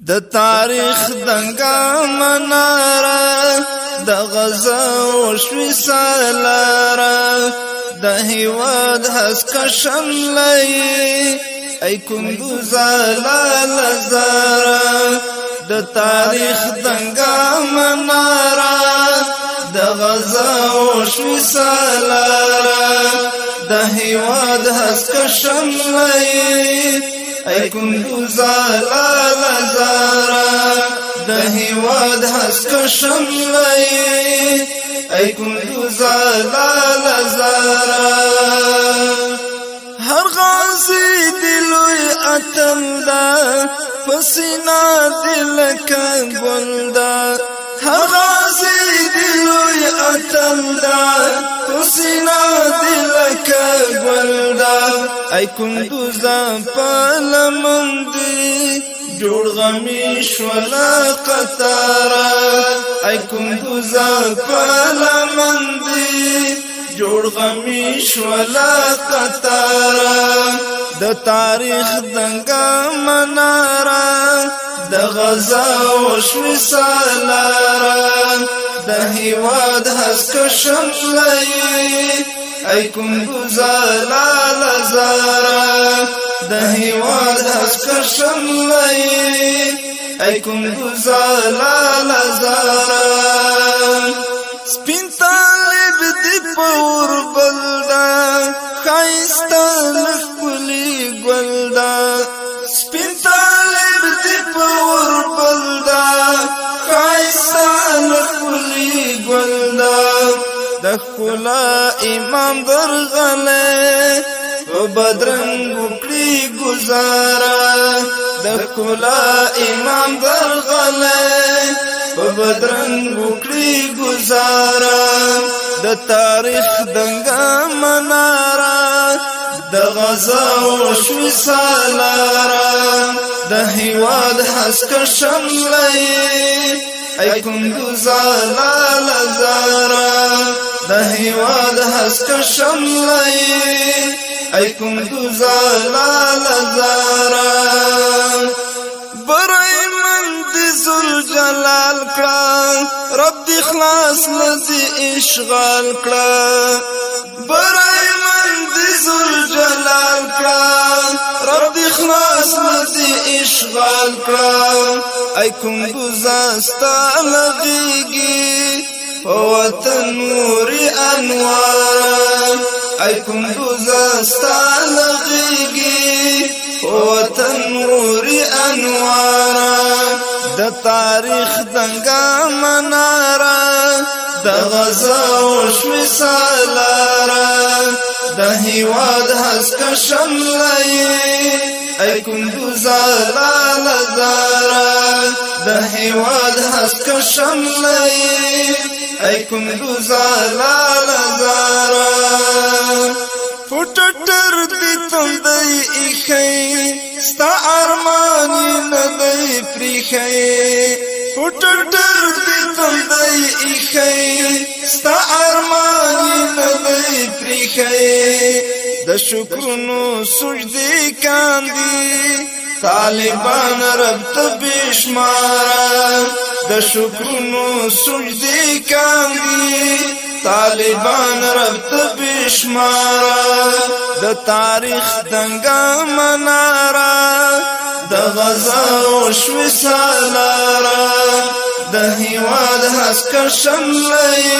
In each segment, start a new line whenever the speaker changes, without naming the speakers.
د تاریخ دنګا مناره د غزا او شوي سالاره د هیواد هسک شملای ای کندوز لال زاره د تاریخ دنګا مناره د غزا او شوي سالاره د هیواد هسک شملای ای کندوز لال زاره د هیواد هسک شملای ای کندوز لال زاره هر غازی دلوی اتم دا پسینا دل کا گل دا هر غازی دلوی اتم دا پسینا دل کا گل دا ای کندوز پالمندی جوړ غمیش ولا قطارا ای کندوز پالمندی جوړ غمیش ولا قطارا د تاریخ دنګا مناره د غزا او شوي سالاره د هیواد هسک شملای ای کندوز لال زاره د هیواد هسک شملای ای کندوز لال زاره سپین طالب دی پور بلدا خایستان کلی گلدا سپین طالب دی پور بلدا خایستان کلی گلدا د خلا امام درغله او بدرنګ کړي گزارا د خلا امام درغله او بدرنګ کړي گزارا د تاریخ دنګا مناره د غزا او شوي سالاره د هیواد هسک شملای ای کندوز لال زاره د هیواد هسک شملای ای کندوز لال زاره برای من دی ذل جلال کړه رب دی خلاص لذي اشغال کړه برای من دی ذل جلال کړه رب دی خلاص لذي اشغال کړه ای کندوز استالغيږي وطن نور انوار ای کندوز استالغيږي وطن نور انوار د تاریخ دنګا مناره د غزا او شوي سالاره د هیواد هسک شملای ای کندوز لال زاره د هیواد هسک شملای ای کندوز لال زاره پټټر دې تندای اخی ستا ارمانی ندای پریخی پټټر دې تندای اخی ستا ارمانی ندای پریخی د شکرونو سجدي کاندي طالبان رب ته بشمار د شکرونو سجدي کاندي طالبان رب ته بشمار د تاریخ دنګا مناره د غزا او شوي سالاره د هیواد هسک شملای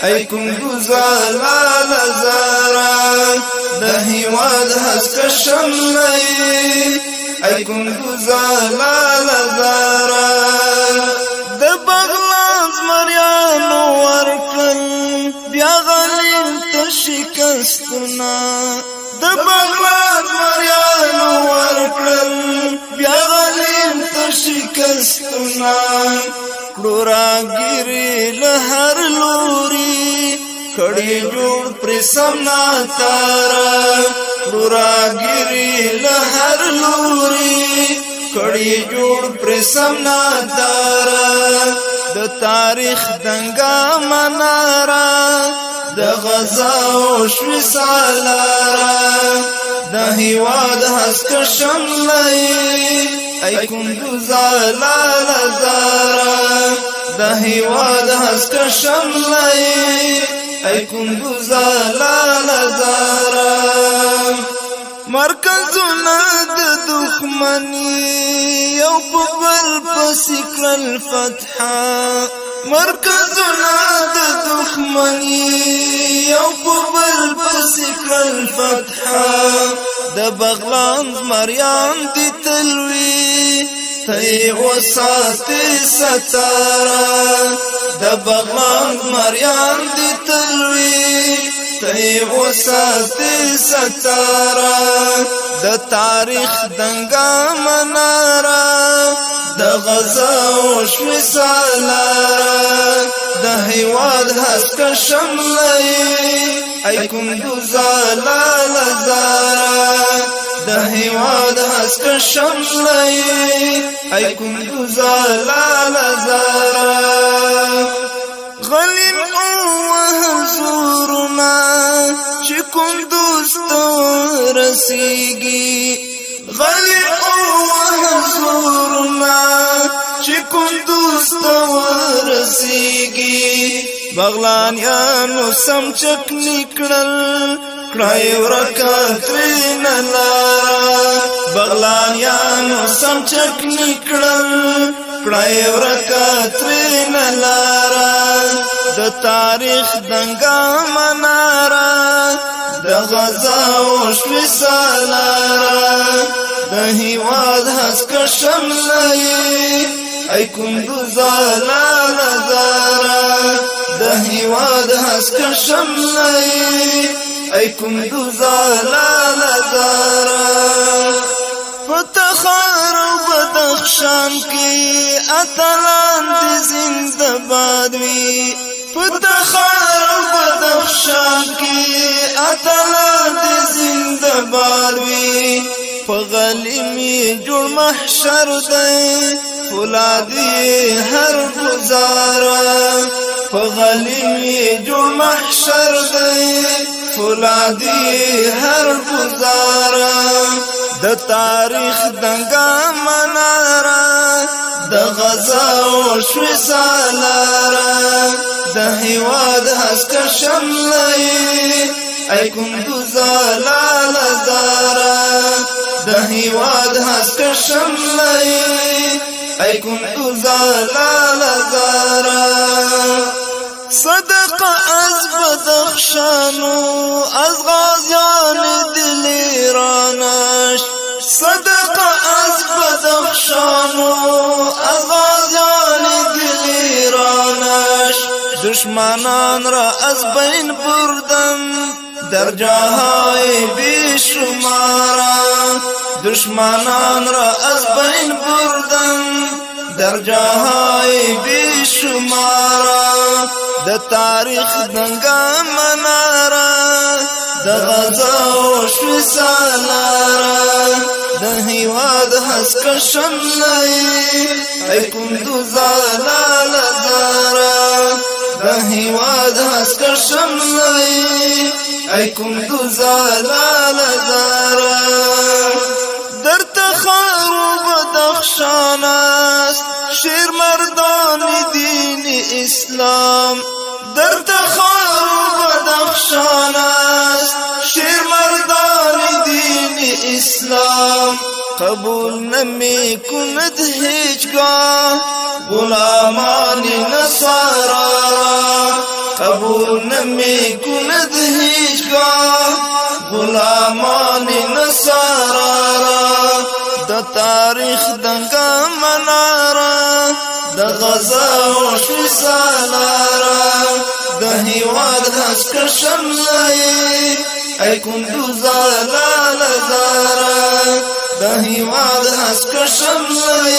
ای کندوز لال زاره د هیواد هسک شملای ای کندوز لال زاره د بغلان زمریانو ورکل بیا غلیم ته شکستونه د بغلان زمریانو ورکل بیا غلیم ته شکستونه کړو راګیري له هر لوري کړي جوړ پر سمنا تارا کړو راګیري له هر لوري کړي جوړ پر سمنا تارا د تاریخ دنګا مناره د غزا او شوي سالاره د هیواد هسک شملای ای کندوزا لاله زاره د هیواد هسک شملای ای کندوزا لاله زاره مرکزونه د دښمنی یو په بل پسې کړل فتحه مرکزونه د دښمنی یو په بل پسې کړل فتحه د بغلان زمریان دي تلوي ته یې وساتې ستاره د بغلان زمریان دي تلوي ته یې وساتې ستاره د تاریخ دنګه مناره د غزا وشوې سالاره د هیواد هسک شملای ای کندوزا لاله زاره د هیواد هسک شملای ای کندوزا لاله زاره غلیم زورنا چې کندوز ته رسیږي غلیم زورنا چې کندوز ته رسیږي بغلانیانو سم چک نکړل کړای ورکه ترېنه لاره بغلانیانو سم چک نکړل کړای ورکه ترېنه لاره د تاریخ دنګه مناره د غزا وشوې سالاره د هیواد هسک شملای ای کندوزا لاله زاره د هیواد هسک شملای ای کندوزا لاله زاره فتخار و بدخشان کی اتلان دی زنده باد وی فتخار و بدخشان کی اتلان دی زنده باد وی فغلیمی جوړ محشر دی فولادی هر گزاره فغلیمی جوړ محشر دی فولادی هر گزاره د تاریخ دنګه مناره د غزا وشوې سالاره د هیواد هسک شملای ای کندوزا لاله زاره د هیواد هسک شملای ای کندوزا لاله زاره صدق از بدخشانو از غازیان دل ایرانش صدق از بدخشانو از غازیان دل ایرانش دشمنان را از بین بردم در جاهای بیشمارا دشمنان را از بین بردم در جاهای بیشمارا د تاریخ دنګه مناره د غزا وشوې سالاره د هیواد هسک شملای ای کندوزا لاله زاره د هیواد هسک شملای ای کندوزا لاله زاره در تخار و بدخشان است شیر مردان دین اسلام در تخار و بدخشان است شیر مردان دین اسلام قبول نمی کند هیچگاه غلامان نصارا قبول نمی کند هیچگاه غلامان نصارا د تاریخ دنګه مناره د غزا وشوې سالاره د هیواد هسک شملای ای کندوزا لاله زاره د هیواد هسک شملای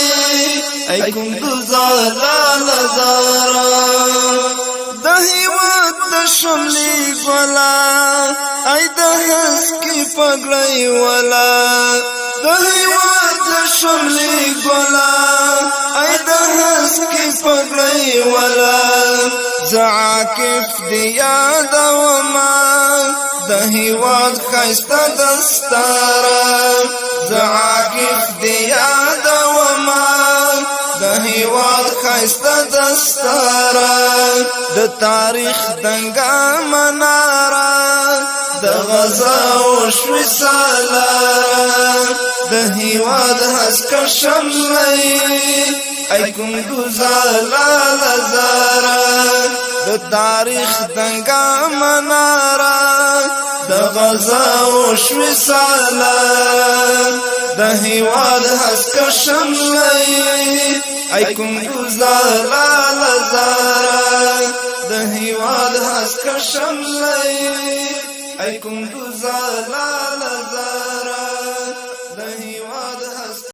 ای کندوزا لاله زاره د هیواد د شملې ګلا ای د هسکې پګړۍ ولا د هیواد د شملې ګلا ای د هسکې پګړۍ ولا زعا عاکف دی یادوما د هیواد ښایسته دستاره د عاکف دی یادوما د هیواد ښایسته دستاره د تاریخ دنګه مناره د غزا وشوي سالاره د هیواد هسکه شملۍ ای کوم ګزاله لزاره د تاریخ دنګه مناره د غزا وشوي سالاره د هیواد هسکه شملۍ ای کوم ګزاله لزاره د هیواد هسکه شملۍ ای کوم ګزاله لزاره